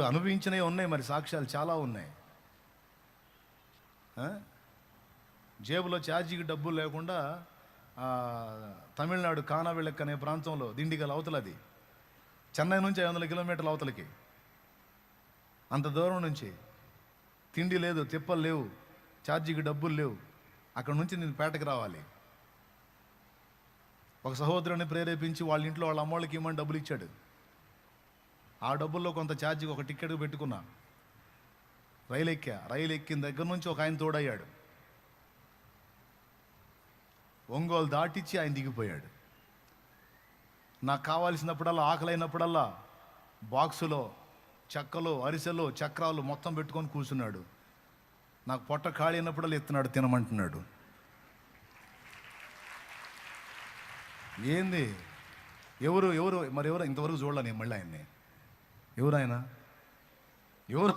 అనుభవించినవి ఉన్నాయి, మరి సాక్ష్యాలు చాలా ఉన్నాయి. జేబులో ఛార్జీకి డబ్బులు లేకుండా తమిళనాడు కానావిళక్ అనే ప్రాంతంలో దిండిగల్ అవతలది, చెన్నై నుంచి 500 కిలోమీటర్ల అవతలకి, అంత దూరం నుంచి తిండి లేదు, తిప్పలు లేవు, ఛార్జీకి డబ్బులు లేవు. అక్కడ నుంచి నేను పేటకి రావాలి. ఒక సహోదరుని ప్రేరేపించి వాళ్ళ ఇంట్లో వాళ్ళ అమ్మోళ్ళకి ఇవ్వమని డబ్బులు ఇచ్చాడు. ఆ డబ్బుల్లో కొంత ఛార్జీకి ఒక టికెట్ పెట్టుకున్నా, రైలు ఎక్కిన దగ్గర నుంచి ఒక ఆయన తోడయ్యాడు. ఒంగోలు దాటిచ్చి ఆయన దిగిపోయాడు. నాకు కావాల్సినప్పుడల్లా, ఆకలైనప్పుడల్లా బాక్సులో చెక్కలు, అరిసెలు, చక్రాలు మొత్తం పెట్టుకొని కూర్చున్నాడు. నాకు పొట్ట ఖాళీ అయినప్పుడల్లా ఎత్తున్నాడు, తినమంటున్నాడు. ఏంది? ఎవరు ఇంతవరకు చూడలే నేను మళ్ళీ ఆయన్ని. ఎవరు ఆయన? ఎవరు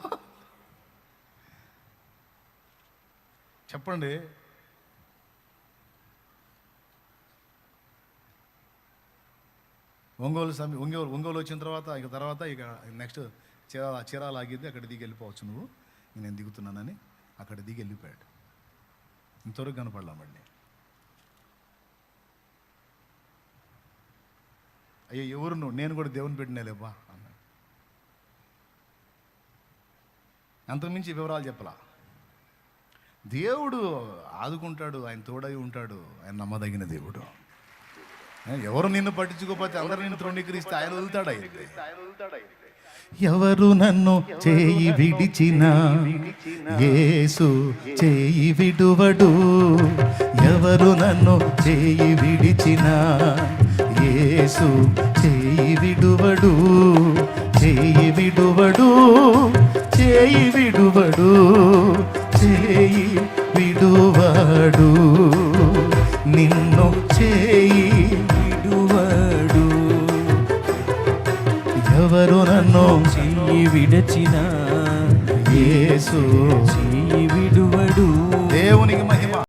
చెప్పండి. ఒంగోలు వచ్చిన తర్వాత ఇక నెక్స్ట్ చీరాల ఆగింది. అక్కడ దిగి వెళ్ళిపోవచ్చు నువ్వు, నేను దిగుతున్నానని అక్కడ దిగి వెళ్ళిపోయాడు. ఇంతవరకు కనపడలా మళ్ళీ. అయ్యో ఎవరు నువ్వు? నేను కూడా దేవుని పెట్టినేలేబ్బా అన్నాడు. అంతకుమించి వివరాలు చెప్పలా. దేవుడు ఆదుకుంటాడు, ఆయన తోడై ఉంటాడు, ఆయన నమ్మదగిన దేవుడు. ఎవరు నిన్ను పట్టించుకోకపోతే అందరు నిన్ను తృణీకరిస్తే ఆయన వదులుతాడు. ఎవరు నన్ను చేయి విడిచిన యేసు చేయి విడువడు. ఎవరు నన్ను చేయి విడిచిన యేసు చేయి విడువడు. చేయి విడువడు, చేయి విడువడు, చేయి విడువడు. నిన్ను చేయి విడువడు. ఎవరు నన్ను చెయ్యి విడచిన యేసు చెయ్యి విడువడు. దేవునికి మహిమ.